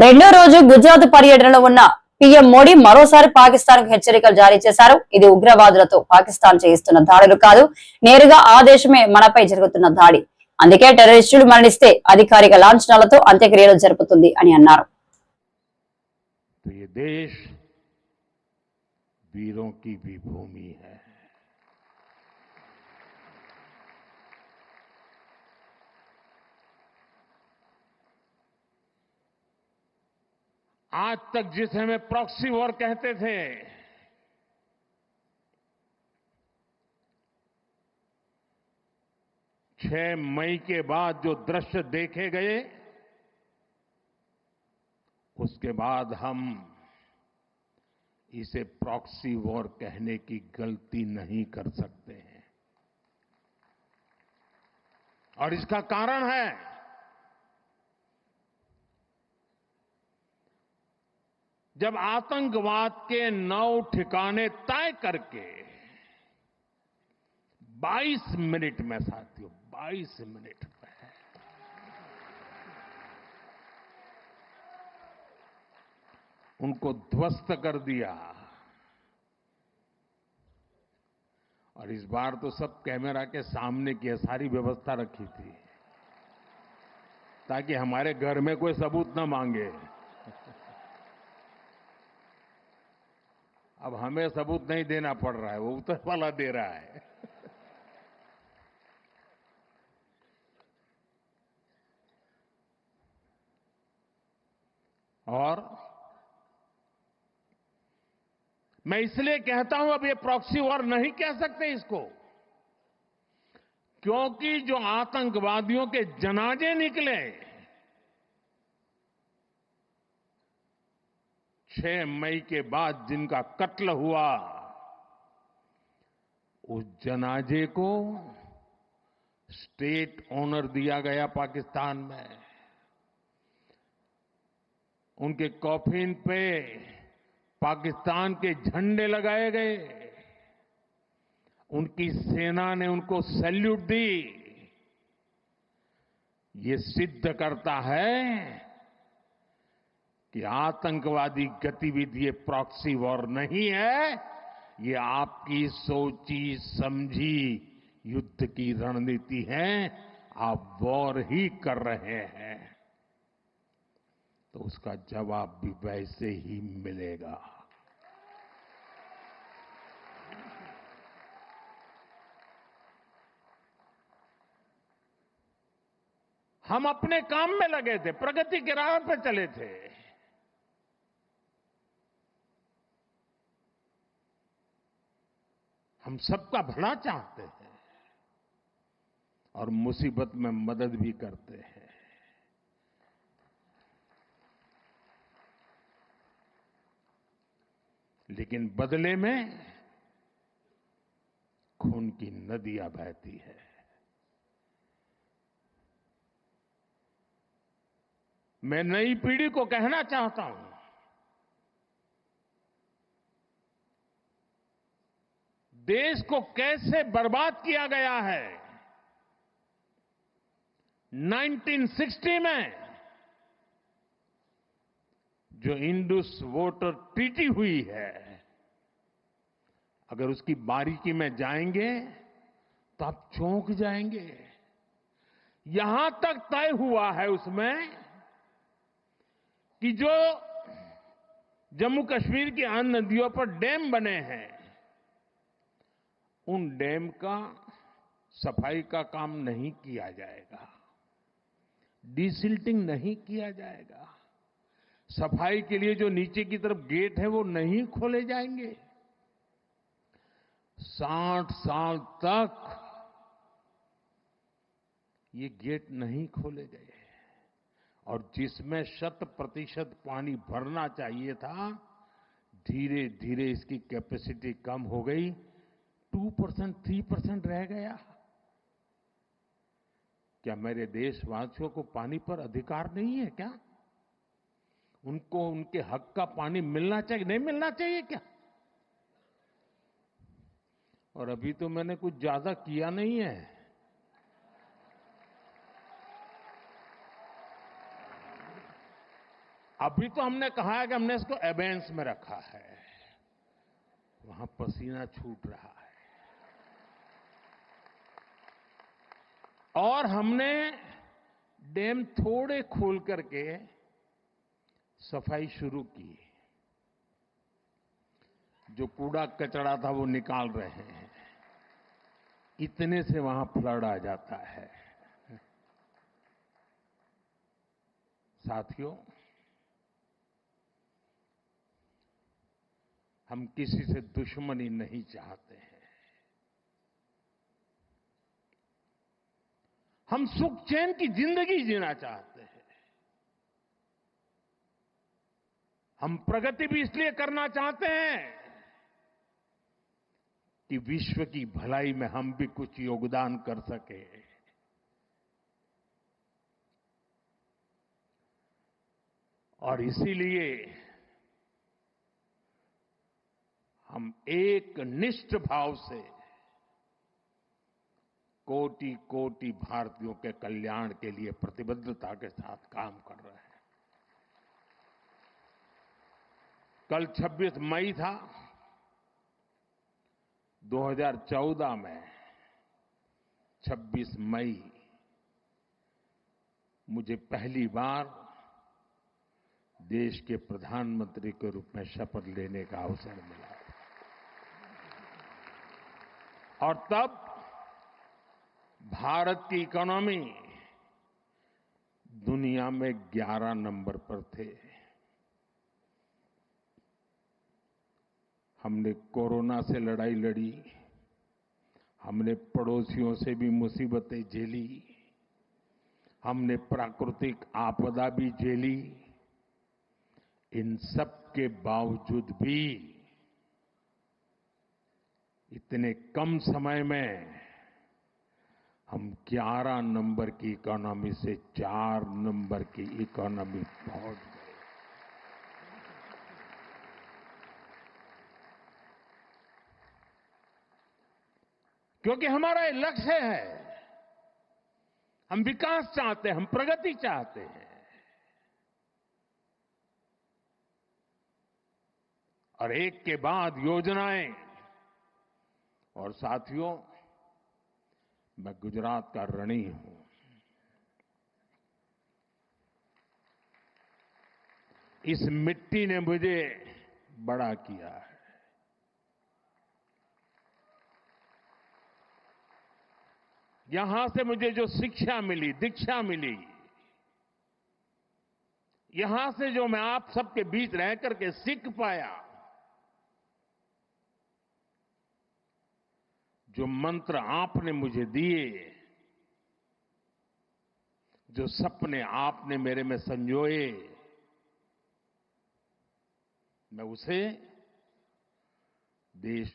రెండో రోజు గుజరాత్ పర్యటనలో ఉన్న పీఎం మోడీ మరోసారి పాకిస్తాన్ కు హెచ్చరికలు జారీ చేశారు. ఇది ఉగ్రవాదులతో పాకిస్తాన్ చేయిస్తున్న దాడులు కాదు, నేరుగా ఆ దేశమే మనపై జరుగుతున్న దాడి. అందుకే టెర్రరిస్టులు మరణిస్తే అధికారిక లాంఛనాలతో అంత్యక్రియలు జరుపుతుంది అని అన్నారు. वीरों की भी भूमि है। आज तक जिसे हमें प्रॉक्सी वॉर कहते थे, 6 मई के बाद जो दृश्य देखे गए, उसके बाद हम इसे प्रॉक्सी वॉर कहने की गलती नहीं कर सकते हैं। और इसका कारण है जब आतंकवाद के 9 ठिकाने तय करके 22 मिनट में, साथियों 22 मिनट में उनको ध्वस्त कर दिया। और इस बार तो सब कैमरा के सामने की सारी व्यवस्था रखी थी ताकि हमारे घर में कोई सबूत न मांगे। अब हमें सबूत नहीं देना पड़ रहा है, वो ऊपर वाला दे रहा है। और मैं इसलिए कहता हूं अब ये प्रॉक्सी वॉर नहीं कह सकते इसको, क्योंकि जो आतंकवादियों के जनाजे निकले 6 मई के बाद, जिनका कत्ल हुआ, उस जनाजे को स्टेट ऑनर दिया गया पाकिस्तान में। उनके कॉफिन पे पाकिस्तान के झंडे लगाए गए, उनकी सेना ने उनको सैल्यूट दी। ये सिद्ध करता है कि आतंकवादी गतिविधि प्रॉक्सी वॉर नहीं है, ये आपकी सोची समझी युद्ध की रणनीति है। आप वॉर ही कर रहे हैं तो उसका जवाब भी वैसे ही मिलेगा। हम अपने काम में लगे थे, प्रगति के राह पर चले थे। हम सबका भला चाहते हैं और मुसीबत में मदद भी करते हैं। लेकिन बदले में खून की नदियां बहती है। मैं नई पीढ़ी को कहना चाहता हूं, देश को कैसे बर्बाद किया गया है। 1960 में जो इंडस वाटर ट्रीटी हुई है, अगर उसकी बारीकी में जाएंगे तो आप चौंक जाएंगे। यहां तक तय हुआ है उसमें कि जो जम्मू कश्मीर की अन्य नदियों पर डैम बने हैं, उन डैम का सफाई का काम नहीं किया जाएगा, डिसिल्टिंग नहीं किया जाएगा, सफाई के लिए जो नीचे की तरफ गेट है वो नहीं खोले जाएंगे। 60 साल तक ये गेट नहीं खोले गए और जिसमें 100% पानी भरना चाहिए था, धीरे धीरे इसकी कैपेसिटी कम हो गई, 2%, 3% रह गया। क्या मेरे देशवासियों को पानी पर अधिकार नहीं है क्या? उनको उनके हक का पानी मिलना चाहिए, नहीं मिलना चाहिए क्या? और अभी तो मैंने कुछ ज्यादा किया नहीं है। अभी तो हमने कहा है कि हमने इसको एबेंस में रखा है, वहां पसीना छूट रहा है। और हमने डैम थोड़े खोल करके सफाई शुरू की। जो कूड़ा कचरा था वो निकाल रहे हैं। इतने से वहां फ्लड आ जाता है। साथियों, हम किसी से दुश्मनी नहीं चाहते हैं। हम सुख चैन की जिंदगी जीना चाहते हैं। हम प्रगति भी इसलिए करना चाहते हैं कि विश्व की भलाई में हम भी कुछ योगदान कर सके। और इसीलिए हम एक निष्ठ भाव से कोटि कोटि भारतीयों के कल्याण के लिए प्रतिबद्धता के साथ काम कर रहे हैं। कल 26 मई था। 2014 में 26 मई मुझे पहली बार देश के प्रधानमंत्री के रूप में शपथ लेने का अवसर मिला। और तब भारत की इकोनॉमी दुनिया में 11 नंबर पर थे। हमने कोरोना से लड़ाई लड़ी, हमने पड़ोसियों से भी मुसीबतें झेली, हमने प्राकृतिक आपदा भी झेली। इन सब के बावजूद भी इतने कम समय में हम 11 नंबर की इकोनॉमी से 4 नंबर की इकोनॉमी पहुंच गए। क्योंकि हमारा ये लक्ष्य है। हम विकास चाहते हैं, हम प्रगति चाहते हैं। और एक के बाद योजनाएं। और साथियों, मैं गुजरात का ऋणी हूं। इस मिट्टी ने मुझे बड़ा किया है। यहां से मुझे जो शिक्षा मिली, दीक्षा मिली, यहां से जो मैं आप सबके बीच रह करके सीख पाया, जो मंत्र आपने मुझे दिए, जो सपने आपने मेरे में संजोए, मैं उसे देश